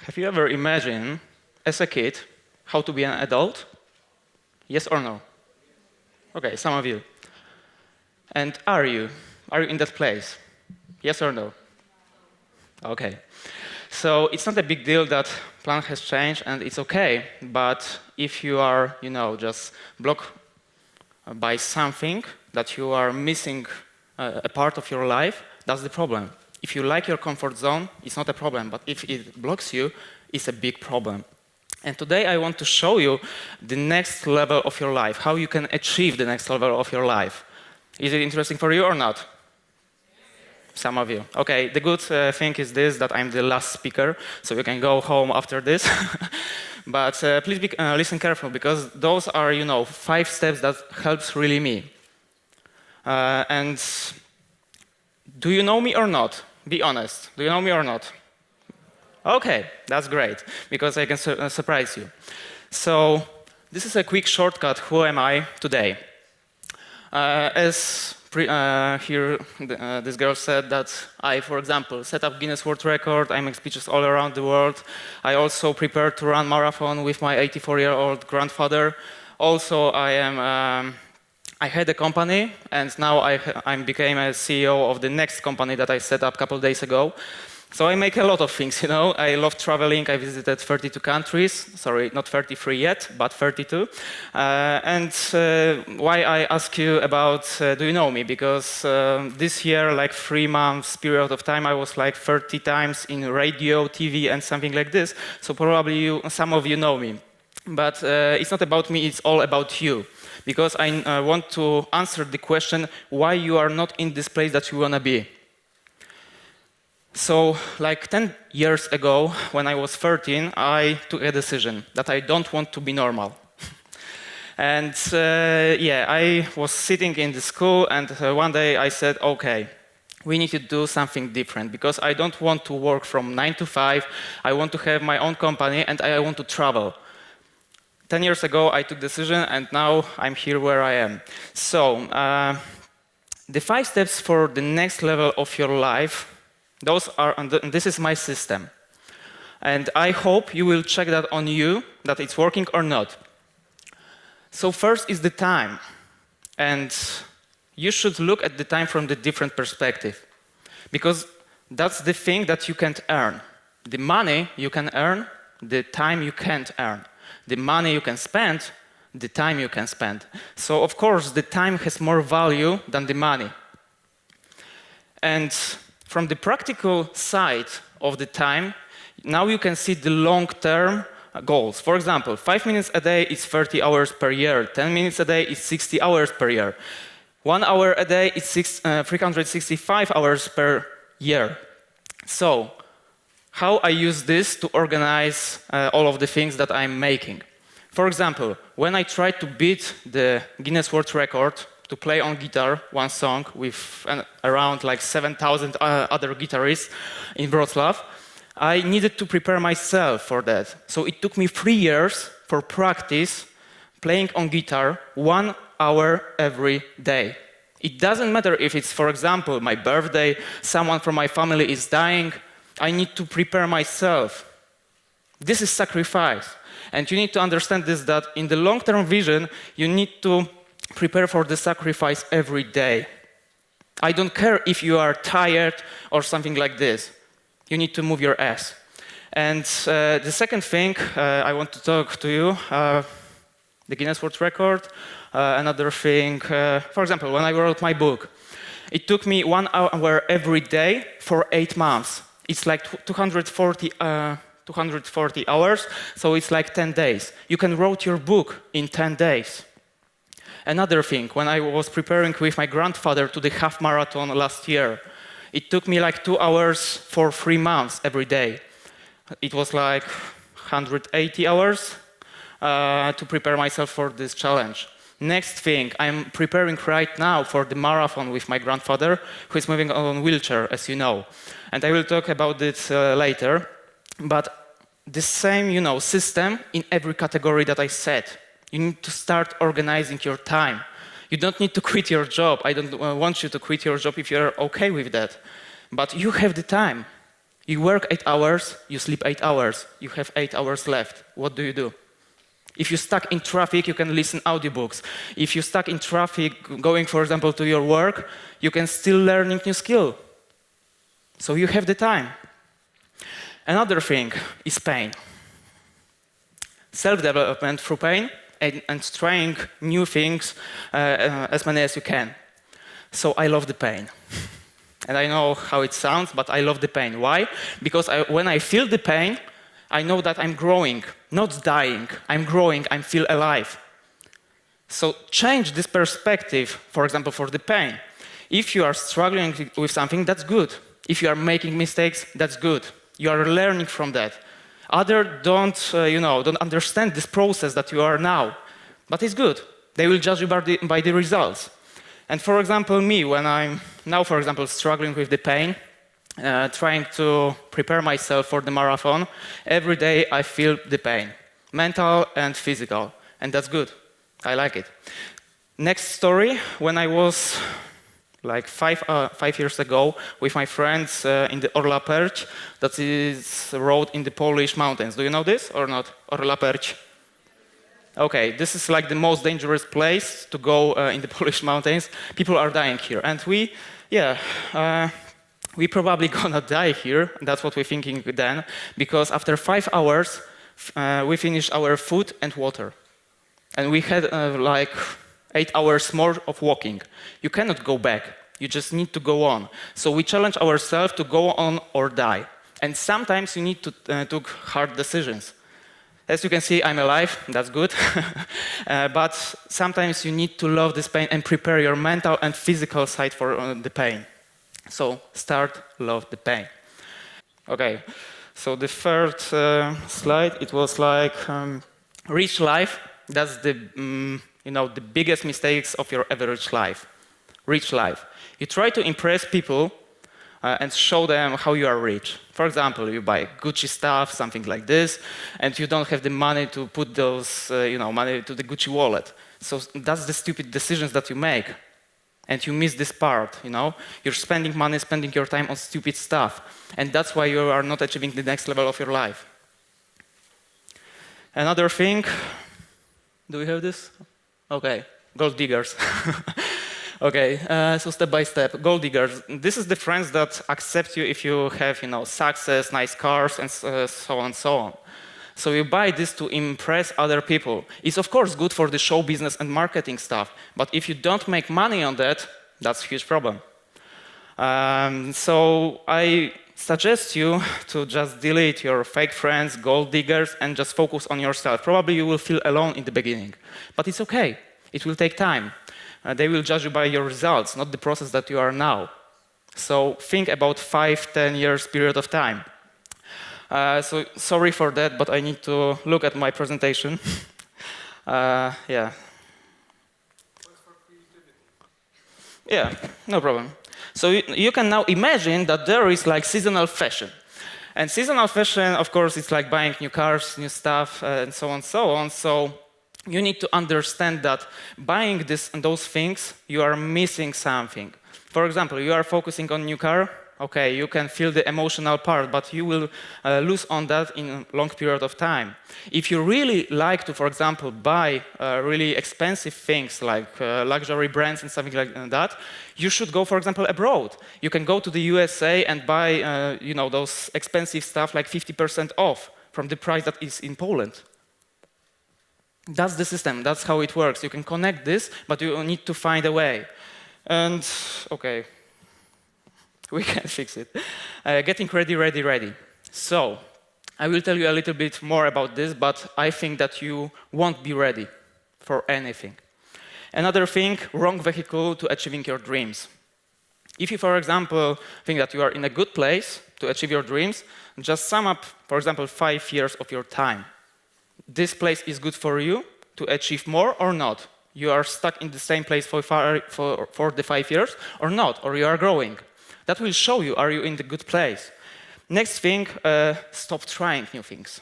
Have you ever imagined, as a kid, how to be an adult? Yes or no? Okay, some of you. And are you? Are you in that place? Yes or no? Okay. So it's not a big deal that plan has changed and it's okay, but if you are, just blocked by something that you are missing a part of your life, that's the problem. If you like your comfort zone, it's not a problem, but if it blocks you, it's a big problem. And today I want to show you the next level of your life, how you can achieve the next level of your life. Is it interesting for you or not? Some of you. Okay, the good thing is this, that I'm the last speaker, so you can go home after this. But please listen carefully, because those are, 5 steps that helps really me. And do you know me or not? Be honest. Do you know me or not? Okay, that's great, because I can surprise you. So this is a quick shortcut. Who am I today? This girl said that I, for example, set up Guinness World Record. I make speeches all around the world. I also prepared to run marathon with my 84-year-old grandfather. Also, I had a company, and now I became a CEO of the next company that I set up a couple of days ago. So I make a lot of things, I love traveling. I visited 32 countries. Sorry, not 33 yet, but 32. Why I ask you about, do you know me? Because this year, like 3 months period of time, I was like 30 times in radio, TV, and something like this. So probably some of you know me. But it's not about me, it's all about you. Because I want to answer the question why you are not in this place that you want to be. So, like 10 years ago, when I was 13, I took a decision that I don't want to be normal. And I was sitting in the school, and one day I said, okay, we need to do something different, because I don't want to work from 9 to 5, I want to have my own company, and I want to travel. 10 years ago, I took a decision, and now I'm here where I am. So, the 5 steps for the next level of your life, this is my system. And I hope you will check that on you, that it's working or not. So first is the time. And you should look at the time from the different perspective. Because that's the thing that you can't earn. The money you can earn, the time you can't earn. The money you can spend, the time you can spend. So of course, the time has more value than the money. And from the practical side of the time, now you can see the long-term goals. For example, 5 minutes a day is 30 hours per year. 10 minutes a day is 60 hours per year. 1 hour a day is 365 hours per year. So, how I use this to organize all of the things that I'm making. For example, when I tried to beat the Guinness World Record, to play on guitar one song with around like 7,000 other guitarists in Wrocław, I needed to prepare myself for that. So it took me 3 years for practice playing on guitar 1 hour every day. It doesn't matter if it's, for example, my birthday, someone from my family is dying, I need to prepare myself. This is sacrifice. And you need to understand this, that in the long-term vision, you need to prepare for the sacrifice every day. I don't care if you are tired or something like this. You need to move your ass. And the second thing I want to talk to you, the Guinness World Record, another thing, for example, when I wrote my book, it took me 1 hour every day for 8 months. It's like 240 hours, so it's like 10 days. You can write your book in 10 days. Another thing, when I was preparing with my grandfather to the half marathon last year, it took me like 2 hours for 3 months every day. It was like 180 hours to prepare myself for this challenge. Next thing, I'm preparing right now for the marathon with my grandfather, who is moving on a wheelchair, as you know. And I will talk about this later. But the same, system in every category that I set. You need to start organizing your time. You don't need to quit your job. I don't want you to quit your job if you're okay with that. But you have the time. You work 8 hours, you sleep 8 hours, you have 8 hours left. What do? If you're stuck in traffic, you can listen audiobooks. If you're stuck in traffic going, for example, to your work, you can still learn a new skill. So you have the time. Another thing is pain. Self-development through pain and trying new things as many as you can. So I love the pain. And I know how it sounds, but I love the pain. Why? Because when I feel the pain, I know that I'm growing, not dying. I'm growing, I feel alive. So change this perspective, for example, for the pain. If you are struggling with something, that's good. If you are making mistakes, that's good. You are learning from that. Others don't understand this process that you are now, but it's good. They will judge you by the results. And for example, me, when I'm now, for example, struggling with the pain, trying to prepare myself for the marathon, every day I feel the pain, mental and physical, and that's good. I like it. Next story, when I was like 5 years ago with my friends in the Orla Perch, that is a road in the Polish mountains. Do you know this or not? Orla Perch. Okay, this is like the most dangerous place to go in the Polish mountains. People are dying here, and we probably gonna die here. That's what we're thinking then, because after 5 hours, we finished our food and water, and we had like 8 hours more of walking. You cannot go back. You just need to go on. So we challenge ourselves to go on or die. And sometimes you need to take hard decisions. As you can see, I'm alive, that's good. But sometimes you need to love this pain and prepare your mental and physical side for the pain. So start, love the pain. Okay, so the third slide, it was like rich life. That's the biggest mistakes of your average life. Rich life. You try to impress people and show them how you are rich. For example, you buy Gucci stuff, something like this, and you don't have the money to put those, money to the Gucci wallet. So that's the stupid decisions that you make, and you miss this part. You're spending money, spending your time on stupid stuff, and that's why you are not achieving the next level of your life. Another thing. Do we have this? Okay, gold diggers. Okay, so step by step, gold diggers. This is the friends that accept you if you have, success, nice cars, and so on and so on. So you buy this to impress other people. It's of course good for the show business and marketing stuff, but if you don't make money on that, that's a huge problem. So I suggest you to just delete your fake friends, gold diggers, and just focus on yourself. Probably you will feel alone in the beginning, but it's okay. It will take time. They will judge you by your results, not the process that you are now. So think about 5-10 years period of time. So sorry for that, but I need to look at my presentation. Yeah, no problem. So you can now imagine that there is like seasonal fashion. And seasonal fashion, of course, it's like buying new cars, new stuff, and so on, so on. So you need to understand that buying those things, you are missing something. For example, you are focusing on new car. Okay, you can feel the emotional part, but you will lose on that in a long period of time. If you really like to, for example, buy really expensive things like luxury brands and something like that, you should go, for example, abroad. You can go to the USA and buy, those expensive stuff like 50% off from the price that is in Poland. That's the system. That's how it works. You can connect this, but you need to find a way. And okay. We can fix it. Getting ready. So, I will tell you a little bit more about this, but I think that you won't be ready for anything. Another thing, wrong vehicle to achieving your dreams. If you, for example, think that you are in a good place to achieve your dreams, just sum up, for example, 5 years of your time. This place is good for you to achieve more or not. You are stuck in the same place for the 5 years or not, or you are growing. That will show you, are you in the good place? Next thing, stop trying new things.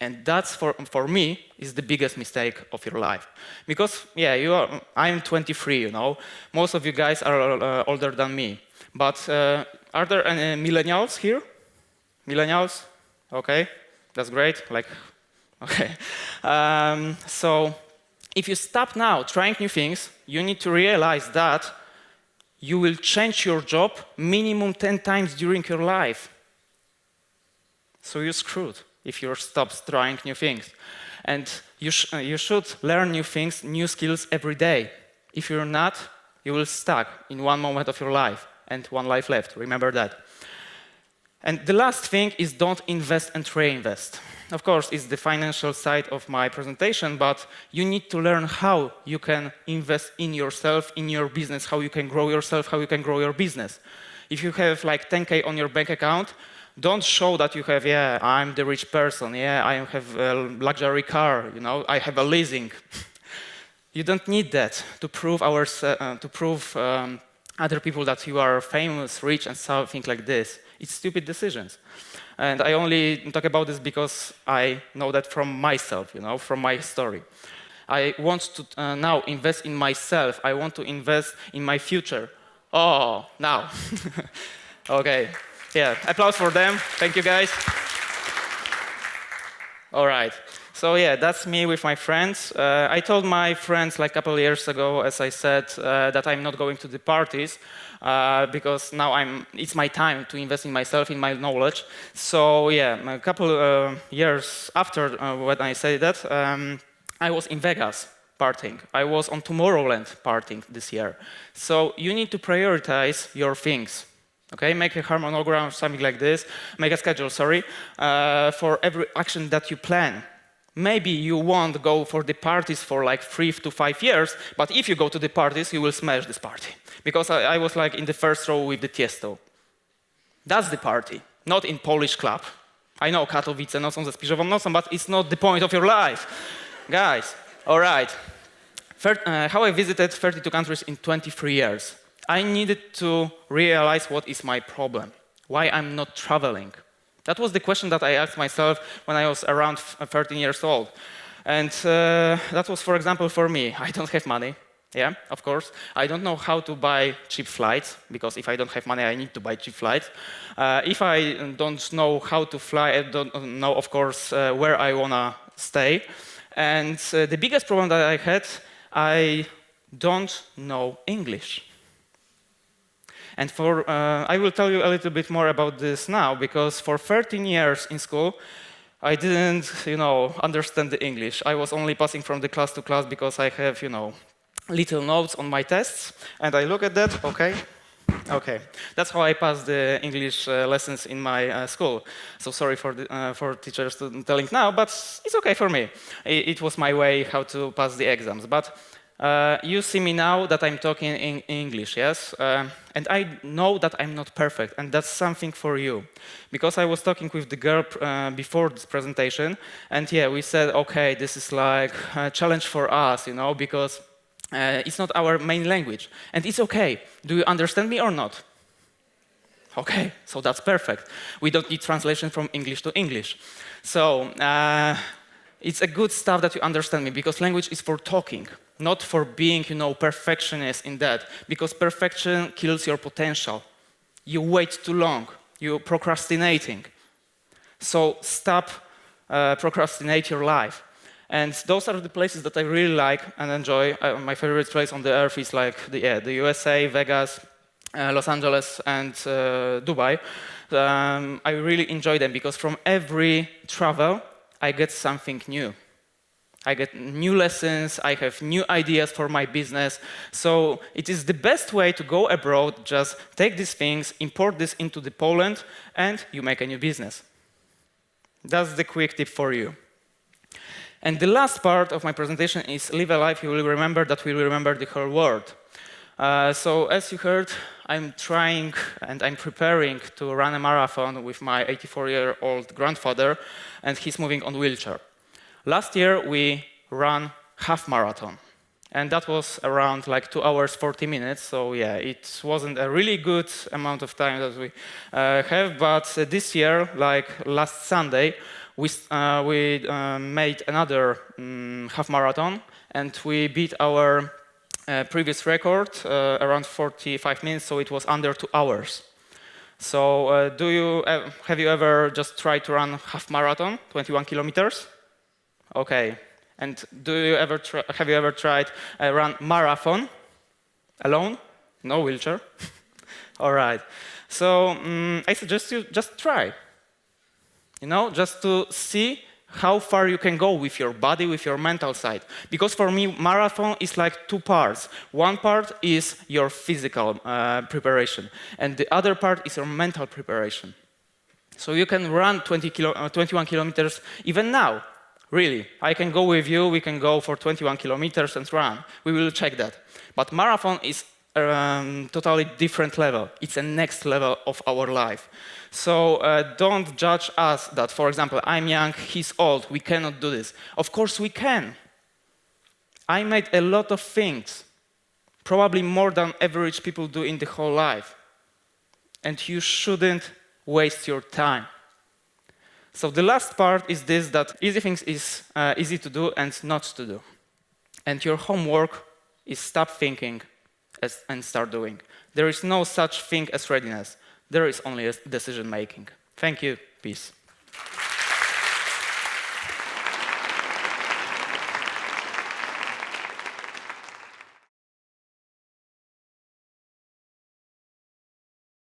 And that's, for me, is the biggest mistake of your life. Because, I'm 23, Most of you guys are older than me. But are there any millennials here? Millennials? Okay, that's great. Like, okay. So if you stop now trying new things, you need to realize that you will change your job minimum 10 times during your life. So you're screwed if you stop trying new things. And you should learn new things, new skills every day. If you're not, you will stuck in one moment of your life and one life left. Remember that. And the last thing is don't invest and reinvest. Of course, it's the financial side of my presentation, but you need to learn how you can invest in yourself, in your business, how you can grow yourself, how you can grow your business. If you have like 10K on your bank account, don't show that you have, yeah, I'm the rich person, yeah, I have a luxury car, you know, I have a leasing. You don't need that to prove other people that you are famous, rich, and something like this. It's stupid decisions. And I only talk about this because I know that from myself, you know, from my story. I want to now invest in myself. I want to invest in my future. Oh, now. Okay. Yeah, applause for them. Thank you, guys. All right. So yeah, that's me with my friends. I told my friends like a couple of years ago, as I said, that I'm not going to the parties because now it's my time to invest in myself, in my knowledge. So yeah, a couple years after when I said that, I was in Vegas partying. I was on Tomorrowland partying this year. So you need to prioritize your things. Okay, make a harmonogram, something like this, make a schedule, sorry, for every action that you plan. Maybe you won't go for the parties for like 3 to 5 years, but if you go to the parties, you will smash this party. Because I was like in the first row with the Tiesto. That's the party, not in Polish club. I know Katowice nocą ze Spiżową nocą, but it's not the point of your life. Guys, all right. How I visited 32 countries in 23 years. I needed to realize what is my problem, why I'm not traveling. That was the question that I asked myself when I was around 13 years old. And that was, for example, for me. I don't have money. Yeah, of course. I don't know how to buy cheap flights, because if I don't have money, I need to buy cheap flights. If I don't know how to fly, I don't know, of course, where I want to stay. And the biggest problem that I had, I don't know English. And I will tell you a little bit more about this now, because for 13 years in school, I didn't, understand the English. I was only passing from the class to class because I have, little notes on my tests. And I look at that, okay. That's how I passed the English lessons in my school. So sorry for teachers telling now, but it's okay for me. It was my way how to pass the exams. But you see me now that I'm talking in English, yes? And I know that I'm not perfect, and that's something for you. Because I was talking with the girl before this presentation, and yeah, we said, okay, this is like a challenge for us, because it's not our main language. And it's okay. Do you understand me or not? Okay, so that's perfect. We don't need translation from English to English. So it's a good stuff that you understand me, because language is for talking, not for being, perfectionist in that, because perfection kills your potential. You wait too long. You're procrastinating. So stop procrastinate your life. And those are the places that I really like and enjoy. My favorite place on the earth is like the USA, Vegas, Los Angeles, and Dubai. I really enjoy them because from every travel, I get something new. I get new lessons, I have new ideas for my business. So it is the best way to go abroad, just take these things, import this into the Poland, and you make a new business. That's the quick tip for you. And the last part of my presentation is live a life you will remember that will remember the whole world. So as you heard, I'm trying and I'm preparing to run a marathon with my 84-year-old grandfather, and he's moving on wheelchair. Last year, we ran half marathon, and that was around like 2 hours, 40 minutes. So yeah, it wasn't a really good amount of time that we have, but this year, like last Sunday, we made another half marathon, and we beat our previous record around 45 minutes, so it was under 2 hours. So have you ever just tried to run half marathon, 21 kilometers? Okay. And have you ever tried run marathon alone? No wheelchair? All right. So I suggest you just try. Just to see how far you can go with your body, with your mental side. Because for me, marathon is like two parts. One part is your physical preparation, and the other part is your mental preparation. So you can run 21 kilometers even now. Really, I can go with you, we can go for 21 kilometers and run. We will check that. But marathon is totally different level. It's a next level of our life. So don't judge us that, for example, I'm young, he's old, we cannot do this. Of course we can. I made a lot of things, probably more than average people do in the whole life. And you shouldn't waste your time. So the last part is this, that easy things is easy to do and not to do. And your homework is stop thinking and start doing. There is no such thing as readiness. There is only decision making. Thank you. Peace.